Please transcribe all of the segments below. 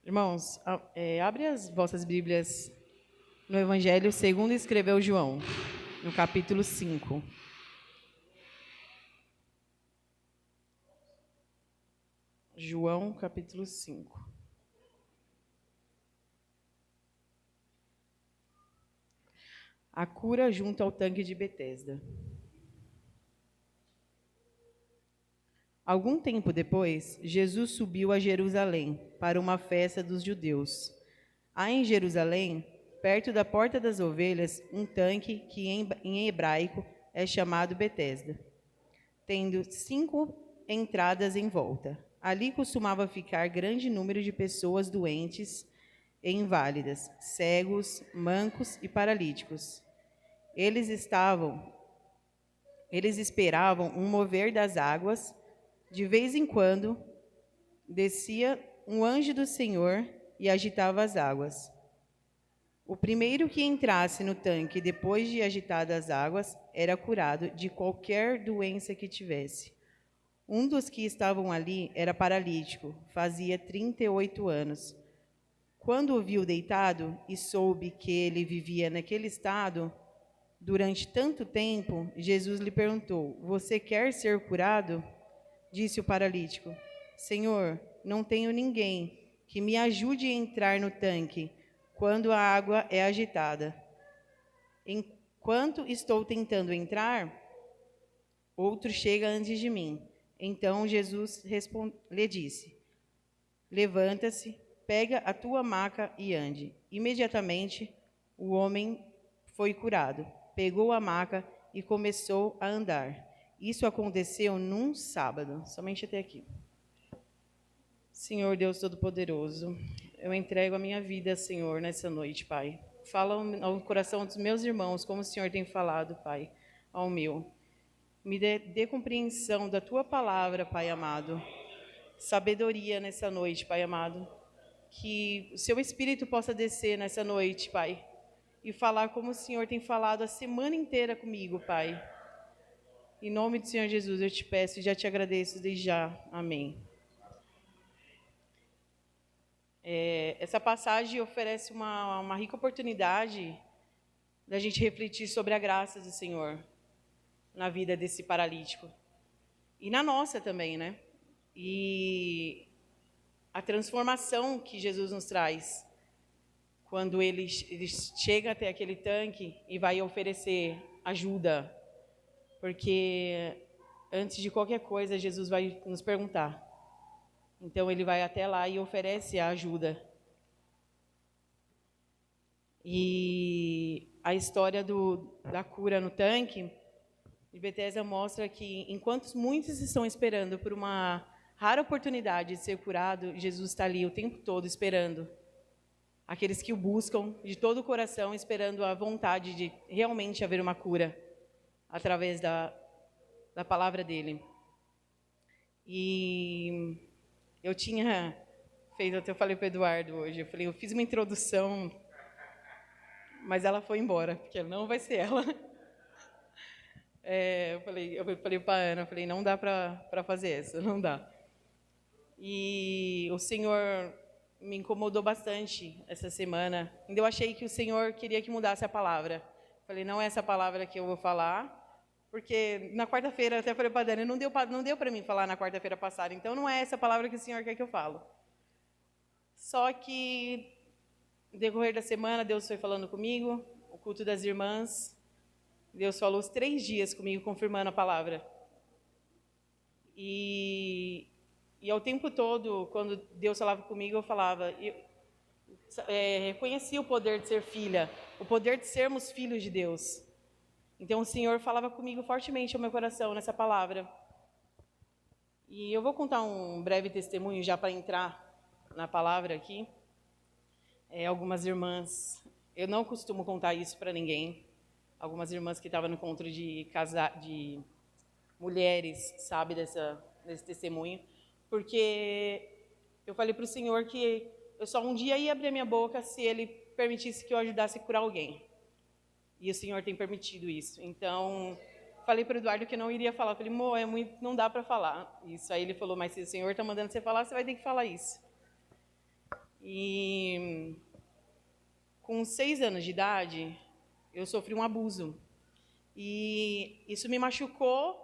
Irmãos, abre as vossas Bíblias no Evangelho segundo escreveu João, no capítulo 5. João, capítulo 5. A cura junto ao tanque de Betesda. Algum tempo depois, Jesus subiu a Jerusalém para uma festa dos judeus. Há em Jerusalém, perto da Porta das Ovelhas, um tanque que em hebraico é chamado Betesda, tendo 5 entradas em volta. Ali costumava ficar grande número de pessoas doentes e inválidas, cegos, mancos e paralíticos. Eles esperavam um mover das águas. De vez em quando, descia um anjo do Senhor e agitava as águas. O primeiro que entrasse no tanque depois de agitadas as águas era curado de qualquer doença que tivesse. Um dos que estavam ali era paralítico, fazia 38 anos. Quando o viu deitado e soube que ele vivia naquele estado durante tanto tempo, Jesus lhe perguntou: "Você quer ser curado?" Disse o paralítico: "Senhor, não tenho ninguém que me ajude a entrar no tanque quando a água é agitada. Enquanto estou tentando entrar, outro chega antes de mim." Então Jesus lhe disse: "Levanta-se, pega a tua maca e ande." Imediatamente o homem foi curado, pegou a maca e começou a andar. Isso aconteceu num sábado, somente até aqui. Senhor Deus Todo-Poderoso, eu entrego a minha vida, Senhor, nessa noite, Pai. Fala ao coração dos meus irmãos, como o Senhor tem falado, Pai, ao meu. Me dê compreensão da Tua palavra, Pai amado. Sabedoria nessa noite, Pai amado. Que o Seu Espírito possa descer nessa noite, Pai, e falar como o Senhor tem falado a semana inteira comigo, Pai. Em nome do Senhor Jesus, eu te peço e já te agradeço desde já. Amém. Essa passagem oferece uma rica oportunidade da gente refletir sobre a graça do Senhor na vida desse paralítico. E na nossa também, né? E a transformação que Jesus nos traz quando ele chega até aquele tanque e vai oferecer ajuda. Porque antes de qualquer coisa, Jesus vai nos perguntar. Então, ele vai até lá e oferece a ajuda. E a história da cura no tanque de Betesda mostra que, enquanto muitos estão esperando por uma rara oportunidade de ser curado, Jesus está ali o tempo todo esperando. Aqueles que o buscam de todo o coração, esperando a vontade de realmente haver uma cura através da palavra dele. E eu tinha feito, até eu falei para o Eduardo hoje, eu fiz uma introdução, mas ela foi embora, porque não vai ser ela. Eu falei para a Ana, não dá para fazer essa, não dá. E o Senhor me incomodou bastante essa semana. Ainda eu achei que o Senhor queria que mudasse a palavra. Falei, não é essa palavra que eu vou falar, porque na quarta-feira, até falei para a Dani, não deu para mim falar na quarta-feira passada, então não é essa palavra que o Senhor quer que eu falo. Só que, no decorrer da semana, Deus foi falando comigo, o culto das irmãs, Deus falou os 3 dias comigo, confirmando a palavra. E ao tempo todo, quando Deus falava comigo, eu falava, reconhecia o poder de ser filha, o poder de sermos filhos de Deus. Então, o Senhor falava comigo fortemente ao meu coração nessa palavra. E eu vou contar um breve testemunho já para entrar na palavra aqui. Algumas irmãs, eu não costumo contar isso para ninguém. Algumas irmãs que estavam no encontro de mulheres, sabe, desse testemunho. Porque eu falei para o Senhor que eu só um dia ia abrir a minha boca se Ele permitisse que eu ajudasse a curar alguém. E o Senhor tem permitido isso. Então, falei para o Eduardo que eu não iria falar. Falei, não dá para falar isso. Aí ele falou, mas se o Senhor está mandando você falar, você vai ter que falar isso. E com 6 anos de idade, eu sofri um abuso. E isso me machucou,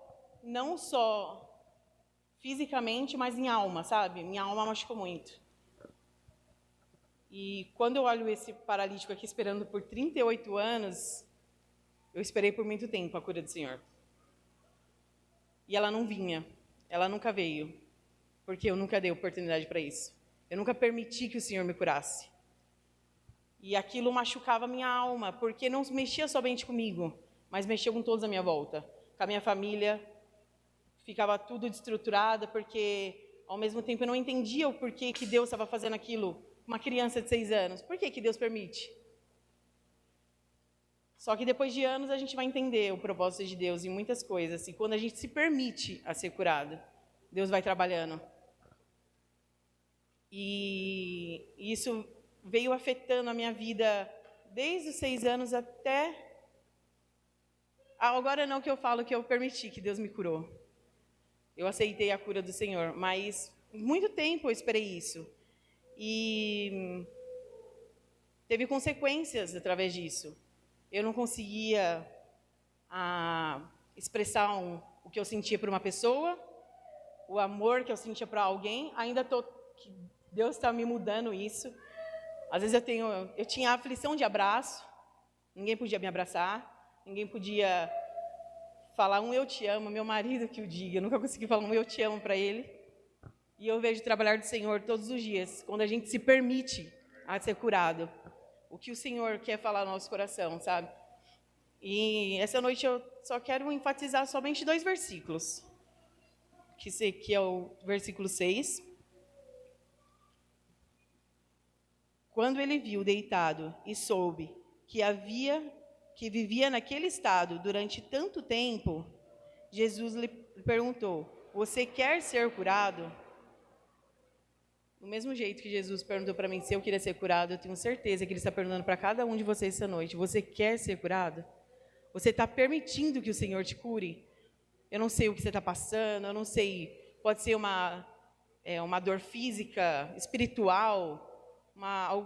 não só fisicamente, mas em alma, sabe? Minha alma machucou muito. E quando eu olho esse paralítico aqui esperando por 38 anos, eu esperei por muito tempo a cura do Senhor. E ela não vinha, ela nunca veio, porque eu nunca dei oportunidade para isso. Eu nunca permiti que o Senhor me curasse. E aquilo machucava minha alma, porque não mexia somente comigo, mas mexia com todos à minha volta. Com a minha família, ficava tudo desestruturado, porque ao mesmo tempo eu não entendia o porquê que Deus estava fazendo aquilo. Uma criança de 6 anos, por que Deus permite? Só que depois de anos a gente vai entender o propósito de Deus em muitas coisas. E quando a gente se permite a ser curado, Deus vai trabalhando. E isso veio afetando a minha vida desde os 6 anos até... Agora não que eu falo que eu permiti que Deus me curou. Eu aceitei a cura do Senhor, mas muito tempo eu esperei isso. E teve consequências através disso. Eu não conseguia expressar o que eu sentia por uma pessoa, o amor que eu sentia para alguém. Deus está me mudando isso. Às vezes eu tinha aflição de abraço, ninguém podia me abraçar, ninguém podia falar um eu te amo, meu marido que o diga, eu nunca consegui falar um eu te amo para ele. E eu vejo o trabalhar do Senhor todos os dias, quando a gente se permite a ser curado. O que o Senhor quer falar no nosso coração, sabe? E essa noite eu só quero enfatizar somente 2 versículos, que é o versículo 6. Quando ele viu deitado e soube que vivia naquele estado durante tanto tempo, Jesus lhe perguntou: você quer ser curado? Do mesmo jeito que Jesus perguntou para mim se eu queria ser curado, eu tenho certeza que Ele está perguntando para cada um de vocês essa noite: você quer ser curado? Você está permitindo que o Senhor te cure? Eu não sei o que você está passando, eu não sei, pode ser uma dor física, espiritual,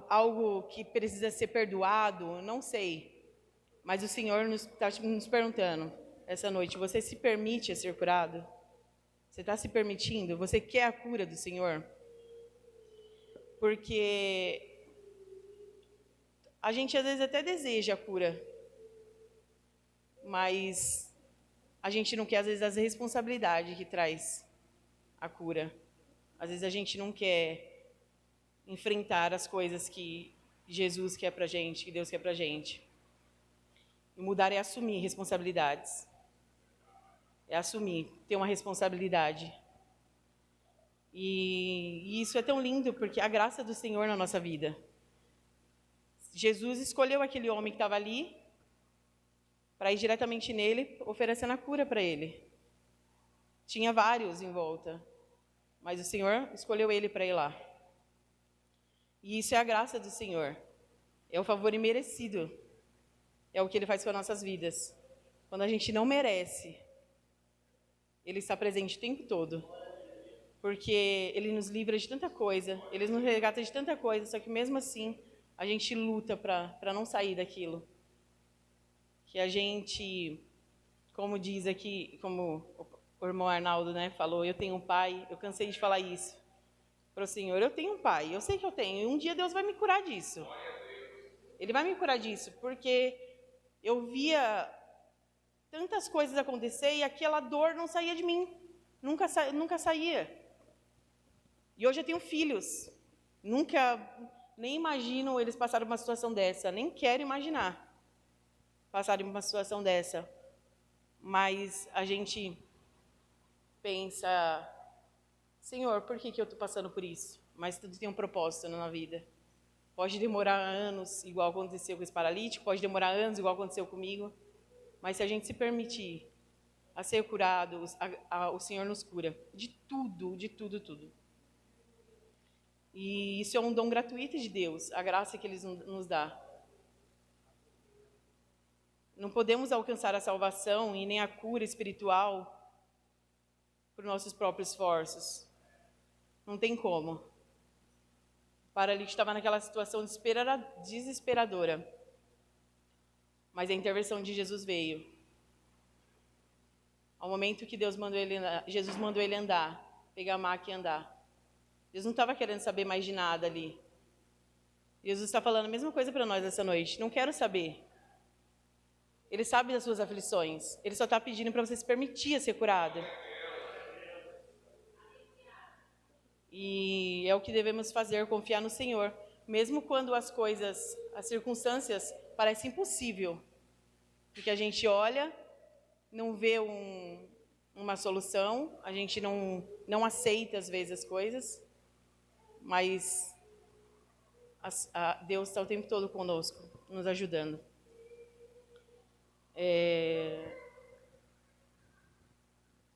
algo que precisa ser perdoado, não sei. Mas o Senhor está nos perguntando essa noite: você se permite ser curado? Você está se permitindo? Você quer a cura do Senhor? Porque a gente às vezes até deseja a cura, mas a gente não quer às vezes a responsabilidade que traz a cura. Às vezes a gente não quer enfrentar as coisas que Jesus quer pra gente, que Deus quer pra gente. E mudar é assumir responsabilidades. É assumir, ter uma responsabilidade. E isso é tão lindo, porque a graça do Senhor na nossa vida. Jesus escolheu aquele homem que estava ali para ir diretamente nele, oferecendo a cura para ele. Tinha vários em volta, mas o Senhor escolheu ele para ir lá. E isso é a graça do Senhor. É o favor imerecido. É o que Ele faz com as nossas vidas. Quando a gente não merece, Ele está presente o tempo todo. Porque Ele nos livra de tanta coisa, Ele nos resgata de tanta coisa, só que mesmo assim, a gente luta para não sair daquilo. Que a gente, como diz aqui, como o irmão Arnaldo, né, falou, eu tenho um pai, eu cansei de falar isso para o Senhor, eu tenho um pai, eu sei que eu tenho, e um dia Deus vai me curar disso. Ele vai me curar disso, porque eu via tantas coisas acontecer e aquela dor não saía de mim, nunca saía. E hoje eu tenho filhos, nem imagino eles passarem uma situação dessa, nem quero imaginar passarem uma situação dessa. Mas a gente pensa, Senhor, por que eu estou passando por isso? Mas tudo tem um propósito na vida. Pode demorar anos, igual aconteceu com esse paralítico, pode demorar anos, igual aconteceu comigo, mas se a gente se permitir a ser curado, o Senhor nos cura de tudo, de tudo, tudo. E isso é um dom gratuito de Deus, a graça que Ele nos dá. Não podemos alcançar a salvação e nem a cura espiritual por nossos próprios esforços. Não tem como. paralítico estava naquela situação desesperadora. Mas a intervenção de Jesus veio. Ao momento que Jesus mandou ele andar, pegar a maca e andar. Jesus não estava querendo saber mais de nada ali. Jesus está falando a mesma coisa para nós essa noite. Não quero saber. Ele sabe das suas aflições. Ele só está pedindo para você se permitir a ser curado. E é o que devemos fazer, confiar no Senhor. Mesmo quando as circunstâncias parecem impossível. Porque a gente olha, não vê uma solução, a gente não aceita às vezes as coisas, mas Deus está o tempo todo conosco, nos ajudando.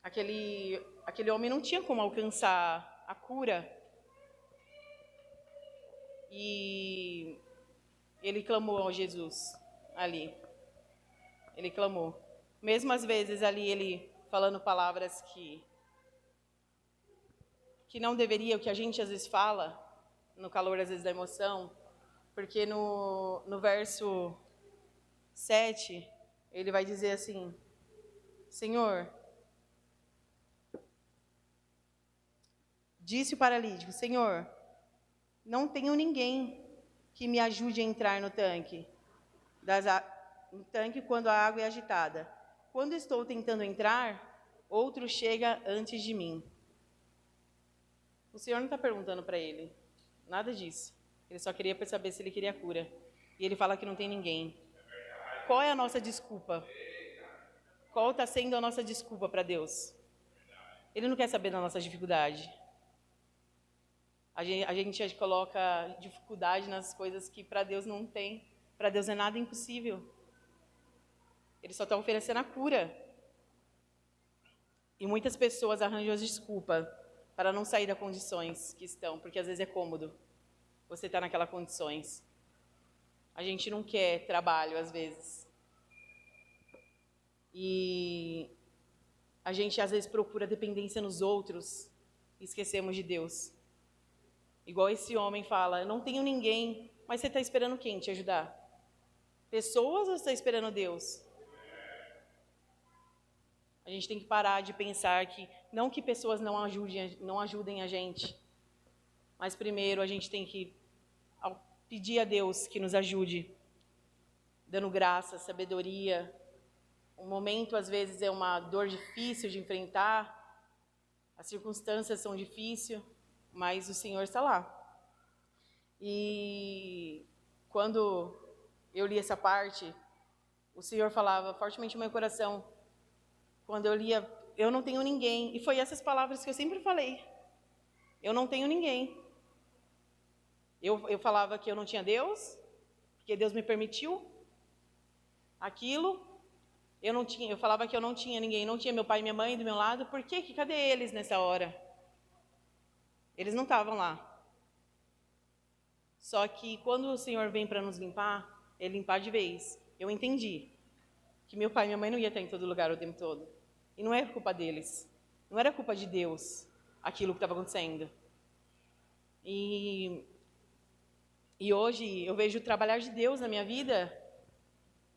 Aquele homem não tinha como alcançar a cura. E ele clamou ao Jesus ali. Ele clamou. Mesmo às vezes ali ele falando palavras que não deveria, o que a gente às vezes fala, no calor às vezes da emoção, porque no verso 7, ele vai dizer assim: Senhor, disse o paralítico, Senhor, não tenho ninguém que me ajude a entrar no tanque quando a água é agitada. Quando estou tentando entrar, outro chega antes de mim. O Senhor não está perguntando para ele nada disso. Ele só queria saber se ele queria cura. E ele fala que não tem ninguém. Qual é a nossa desculpa? Qual está sendo a nossa desculpa para Deus? Ele não quer saber da nossa dificuldade. A gente coloca dificuldade nas coisas que para Deus não tem. Para Deus é nada impossível. Ele só está oferecendo a cura. E muitas pessoas arranjam as desculpas para não sair das condições que estão, porque às vezes é cômodo você estar naquelas condições. A gente não quer trabalho às vezes. E a gente às vezes procura dependência nos outros e esquecemos de Deus. Igual esse homem fala, eu não tenho ninguém, mas você está esperando quem te ajudar? Pessoas ou você está esperando Deus? A gente tem que parar de pensar que, não que pessoas não ajudem a gente, mas primeiro a gente tem que pedir a Deus que nos ajude, dando graça, sabedoria. Um momento às vezes é uma dor difícil de enfrentar, as circunstâncias são difíceis, mas o Senhor está lá. E quando eu li essa parte, o Senhor falava fortemente no meu coração, quando eu lia, eu não tenho ninguém. E foi essas palavras que eu sempre falei. Eu não tenho ninguém. Eu falava que eu não tinha Deus, porque Deus me permitiu aquilo. Eu falava que eu não tinha ninguém, não tinha meu pai e minha mãe do meu lado. Por quê? Cadê eles nessa hora? Eles não estavam lá. Só que quando o Senhor vem para nos limpar, Ele limpar de vez. Eu entendi que meu pai e minha mãe não iam estar em todo lugar o tempo todo. E não era culpa deles. Não era culpa de Deus aquilo que estava acontecendo. E hoje eu vejo o trabalhar de Deus na minha vida,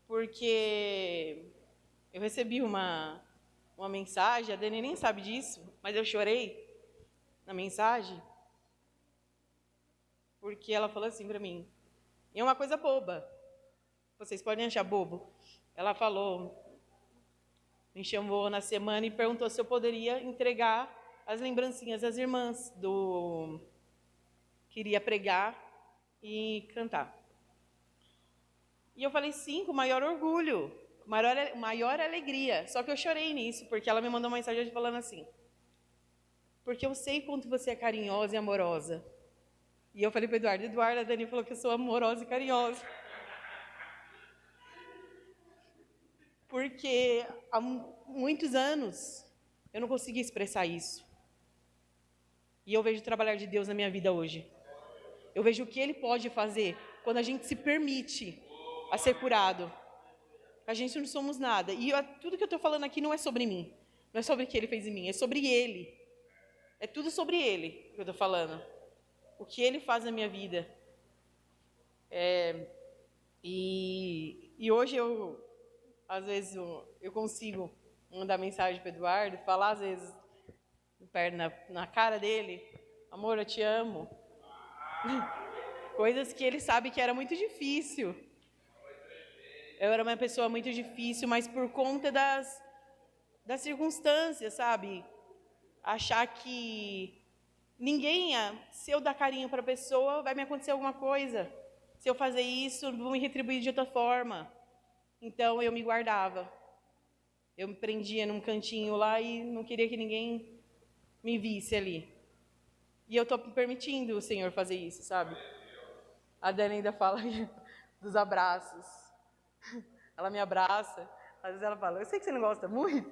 porque eu recebi uma mensagem, a Dani nem sabe disso, mas eu chorei na mensagem, porque ela falou assim para mim, e é uma coisa boba, vocês podem achar bobo, ela falou, me chamou na semana e perguntou se eu poderia entregar as lembrancinhas das irmãs, queria pregar e cantar. E eu falei sim, com o maior orgulho, maior alegria, só que eu chorei nisso, porque ela me mandou uma mensagem falando assim, porque eu sei quanto você é carinhosa e amorosa. E eu falei para o Eduardo, a Dani falou que eu sou amorosa e carinhosa. Porque há muitos anos eu não conseguia expressar isso. E eu vejo o trabalhar de Deus na minha vida hoje. Eu vejo o que Ele pode fazer quando a gente se permite a ser curado. A gente não somos nada. E tudo que eu estou falando aqui não é sobre mim. Não é sobre o que Ele fez em mim, é sobre Ele. É tudo sobre Ele que eu estou falando. o que Ele faz na minha vida. E hoje às vezes, eu consigo mandar mensagem para o Eduardo, falar às vezes perto na cara dele, amor, eu te amo. Coisas que ele sabe que era muito difícil. Eu era uma pessoa muito difícil, mas por conta das circunstâncias, sabe? Achar que ninguém, se eu dar carinho para a pessoa, vai me acontecer alguma coisa. Se eu fazer isso, vão me retribuir de outra forma. Então eu me guardava. Eu me prendia num cantinho lá e não queria que ninguém me visse ali. E eu estou permitindo o Senhor fazer isso, sabe? A Dani ainda fala dos abraços. Ela me abraça. Às vezes ela fala, eu sei que você não gosta muito.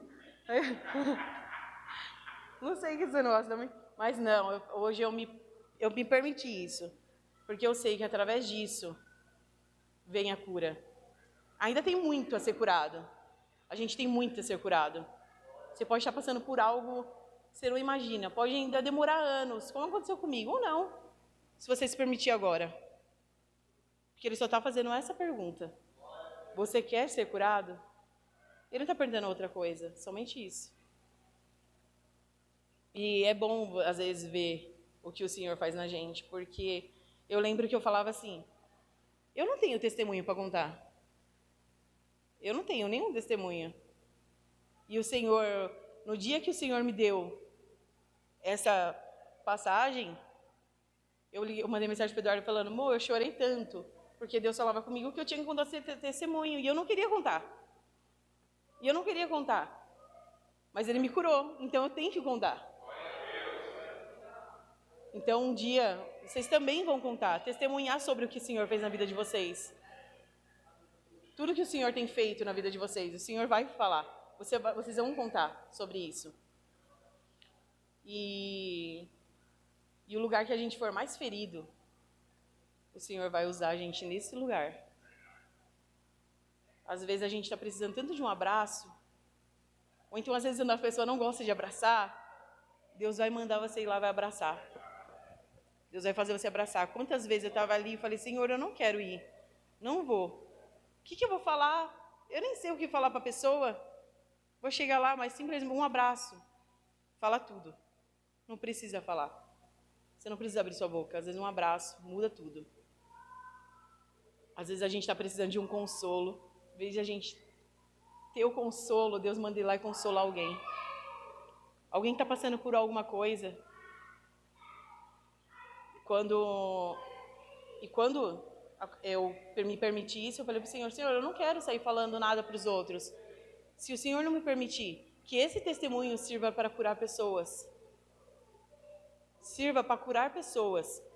Não sei que você não gosta muito. Mas não, hoje eu me permiti isso. Porque eu sei que através disso vem a cura. Ainda tem muito a ser curado. A gente tem muito a ser curado. Você pode estar passando por algo que você não imagina. Pode ainda demorar anos, como aconteceu comigo, ou não. Se você se permitir agora. Porque ele só está fazendo essa pergunta. Você quer ser curado? Ele não está perguntando outra coisa, somente isso. E é bom, às vezes, ver o que o Senhor faz na gente, porque eu lembro que eu falava assim, eu não tenho testemunho para contar. Eu não tenho nenhum testemunho. E o Senhor, no dia que o Senhor me deu essa passagem, eu mandei mensagem para o Eduardo falando, amor, eu chorei tanto, porque Deus falava comigo que eu tinha que contar esse testemunho, e eu não queria contar. Mas Ele me curou, então eu tenho que contar. Então um dia, vocês também vão contar, testemunhar sobre o que o Senhor fez na vida de vocês. Tudo que o Senhor tem feito na vida de vocês, o Senhor vai falar. Vocês vão contar sobre isso. E o lugar que a gente for mais ferido, o Senhor vai usar a gente nesse lugar. Às vezes a gente está precisando tanto de um abraço, ou então às vezes quando a pessoa não gosta de abraçar, Deus vai mandar você ir lá e vai abraçar. Deus vai fazer você abraçar. Quantas vezes eu estava ali e falei, Senhor, eu não quero ir, não vou. O que eu vou falar? Eu nem sei o que falar para a pessoa. Vou chegar lá, mas simplesmente um abraço. Fala tudo. Não precisa falar. Você não precisa abrir sua boca. Às vezes um abraço muda tudo. Às vezes a gente está precisando de um consolo. Em vez de a gente ter o consolo, Deus manda ir lá e consolar alguém. Alguém está passando por alguma coisa. Quando eu me permiti isso, eu falei para o Senhor, Senhor, eu não quero sair falando nada para os outros. Se o Senhor não me permitir que esse testemunho sirva para curar pessoas,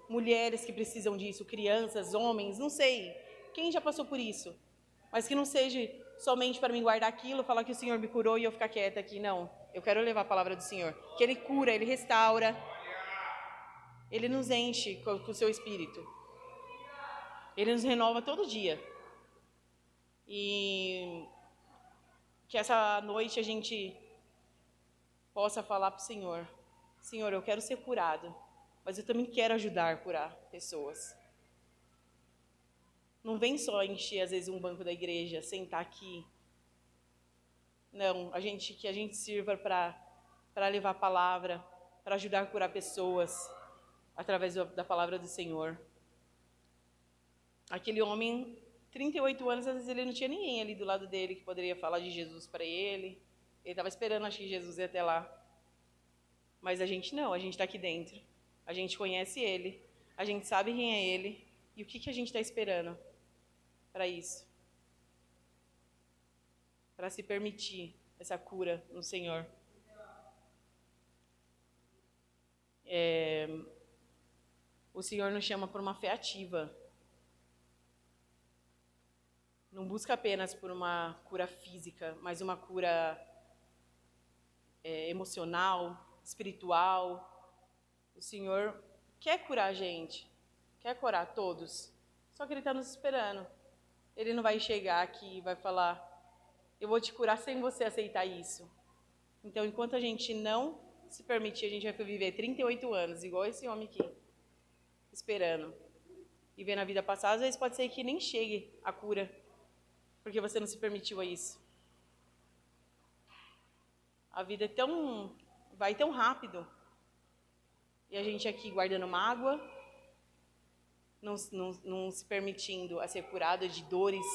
mulheres que precisam disso, crianças, homens, não sei, quem já passou por isso, mas que não seja somente para me guardar aquilo, falar que o Senhor me curou e eu ficar quieta aqui, não. Eu quero levar a palavra do Senhor, que Ele cura, Ele restaura, Ele nos enche com o seu Espírito, Ele nos renova todo dia. E que essa noite a gente possa falar para o Senhor, Senhor, eu quero ser curado, mas eu também quero ajudar a curar pessoas. Não vem só encher, às vezes, um banco da igreja, sentar aqui. Não, que a gente sirva para levar a palavra, para ajudar a curar pessoas, através da palavra do Senhor. Aquele homem, 38 anos, às vezes ele não tinha ninguém ali do lado dele que poderia falar de Jesus para ele. Ele estava esperando, acho que Jesus ia até lá. Mas a gente não, a gente está aqui dentro. A gente conhece Ele, a gente sabe quem é Ele. E o que a gente está esperando para isso? Para se permitir essa cura no Senhor. O Senhor nos chama por uma fé ativa. Não busca apenas por uma cura física, mas uma cura emocional, espiritual. O Senhor quer curar a gente, quer curar todos, só que Ele está nos esperando. Ele não vai chegar aqui e vai falar, eu vou te curar sem você aceitar isso. Então, enquanto a gente não se permitir, a gente vai viver 38 anos, igual esse homem aqui. esperando e vendo a vida passar, às vezes pode ser que nem chegue a cura, porque você não se permitiu a isso. A vida vai tão rápido, e a gente aqui guardando mágoa, não se permitindo a ser curado de dores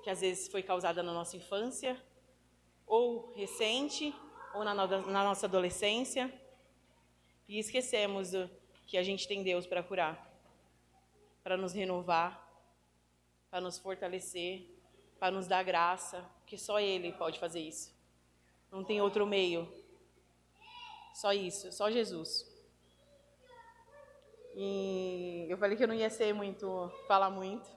que às vezes foi causada na nossa infância, ou recente, ou na nossa adolescência, e esquecemos que a gente tem Deus para curar, para nos renovar, para nos fortalecer, para nos dar graça, porque só Ele pode fazer isso. Não tem outro meio. Só isso, só Jesus. E eu falei que eu não ia falar muito.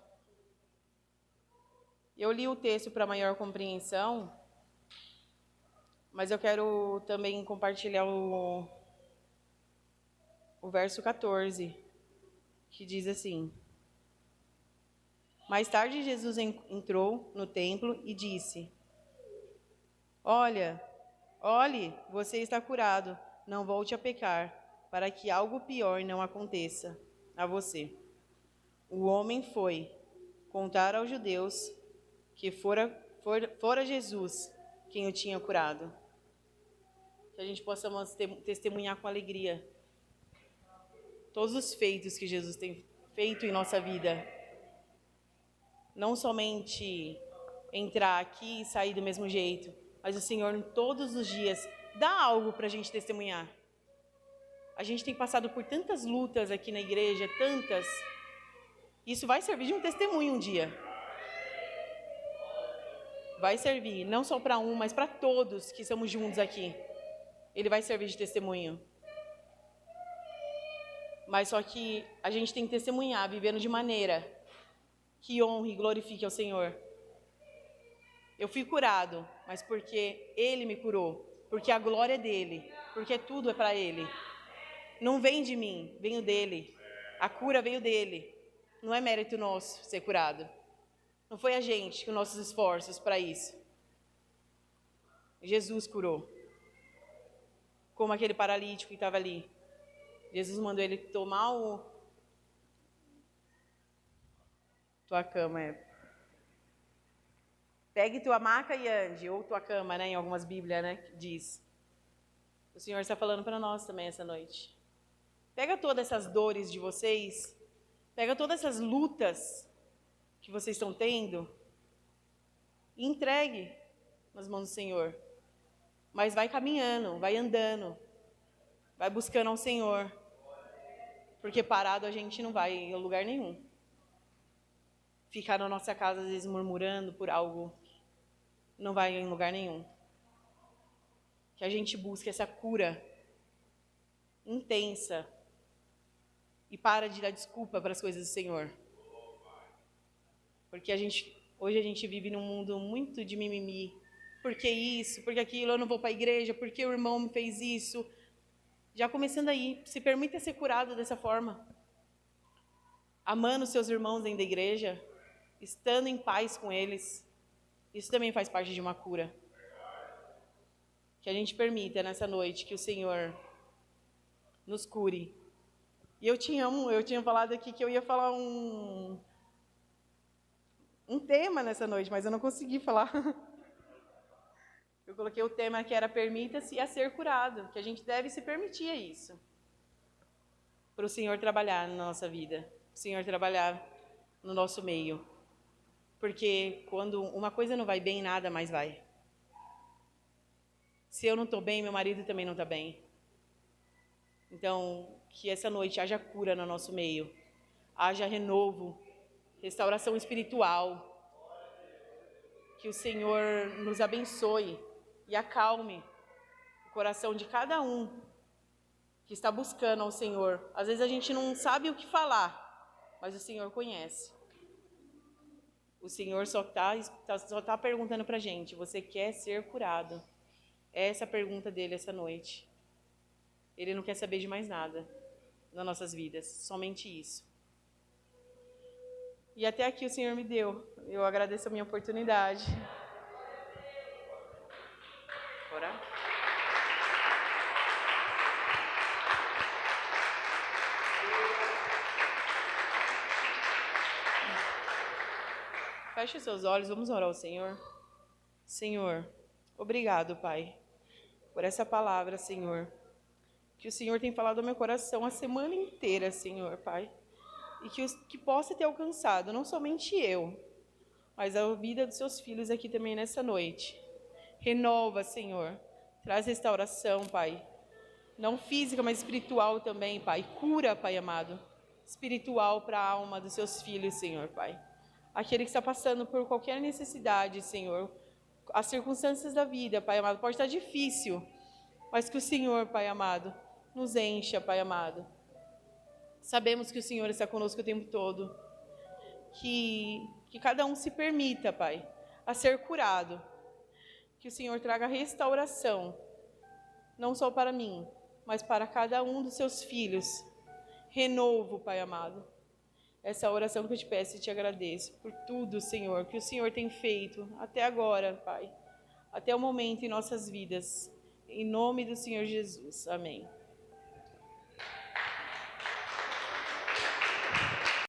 Eu li o texto para maior compreensão, mas eu quero também compartilhar o verso 14, que diz assim: Mais tarde Jesus entrou no templo e disse: Olhe, você está curado, não volte a pecar, para que algo pior não aconteça a você. O homem foi contar aos judeus que fora Jesus quem o tinha curado. Que a gente possa testemunhar com alegria todos os feitos que Jesus tem feito em nossa vida. Não somente entrar aqui e sair do mesmo jeito, mas o Senhor todos os dias dá algo para a gente testemunhar. A gente tem passado por tantas lutas aqui na igreja, tantas. Isso vai servir de um testemunho um dia. Vai servir, não só para um, mas para todos que estamos juntos aqui. Ele vai servir de testemunho. Mas só que a gente tem que testemunhar, vivendo de maneira que honre e glorifique ao Senhor. Eu fui curado, mas porque Ele me curou. Porque a glória é dEle. Porque tudo é para Ele. Não vem de mim, veio dEle. A cura veio dEle. Não é mérito nosso ser curado. Não foi a gente com nossos esforços para isso. Jesus curou. Como aquele paralítico que estava ali. Jesus mandou ele tomar tua cama. Pegue tua maca e ande, ou tua cama, né? Em algumas Bíblias, né? Diz. O Senhor está falando para nós também essa noite. Pega todas essas dores de vocês, pega todas essas lutas que vocês estão tendo e entregue nas mãos do Senhor. Mas vai caminhando, vai andando, vai buscando ao Senhor. Porque parado a gente não vai em lugar nenhum. Ficar na nossa casa, às vezes, murmurando por algo, não vai em lugar nenhum. Que a gente busque essa cura intensa e para de dar desculpa para as coisas do Senhor. Porque hoje a gente vive num mundo muito de mimimi. Por que isso? Por que aquilo? Eu não vou para a igreja? Por que o irmão me fez isso? Já começando aí, se permita ser curado dessa forma. Amando seus irmãos dentro da igreja, estando em paz com eles. Isso também faz parte de uma cura. Que a gente permita nessa noite que o Senhor nos cure. E eu tinha falado aqui que eu ia falar um tema nessa noite, mas eu não consegui falar. Eu coloquei o tema que era permita-se a ser curado, que a gente deve se permitir isso. Para o Senhor trabalhar na nossa vida, o Senhor trabalhar no nosso meio. Porque quando uma coisa não vai bem, nada mais vai. Se eu não estou bem, meu marido também não está bem. Então, que essa noite haja cura no nosso meio, haja renovo, restauração espiritual. Que o Senhor nos abençoe e acalme o coração de cada um que está buscando ao Senhor. Às vezes a gente não sabe o que falar, mas o Senhor conhece. O Senhor só tá perguntando para a gente, você quer ser curado? Essa é a pergunta dele essa noite. Ele não quer saber de mais nada nas nossas vidas, somente isso. E até aqui o Senhor me deu. Eu agradeço a minha oportunidade. Orar? Feche os seus olhos, vamos orar ao Senhor. Senhor, obrigado, Pai, por essa palavra, Senhor, que o Senhor tem falado ao meu coração a semana inteira, Senhor, Pai, e que possa ter alcançado, não somente eu, mas a vida dos seus filhos aqui também nessa noite. Renova, Senhor, traz restauração, Pai, não física, mas espiritual também, Pai. Cura, Pai amado, espiritual para a alma dos seus filhos, Senhor, Pai. Aquele que está passando por qualquer necessidade, Senhor, as circunstâncias da vida, Pai amado, pode estar difícil, mas que o Senhor, Pai amado, nos encha, Pai amado. Sabemos que o Senhor está conosco o tempo todo, que cada um se permita, Pai, a ser curado, que o Senhor traga restauração, não só para mim, mas para cada um dos seus filhos. Renovo, Pai amado. Essa é a oração que eu te peço e te agradeço por tudo, Senhor, que o Senhor tem feito até agora, Pai, até o momento em nossas vidas. Em nome do Senhor Jesus. Amém.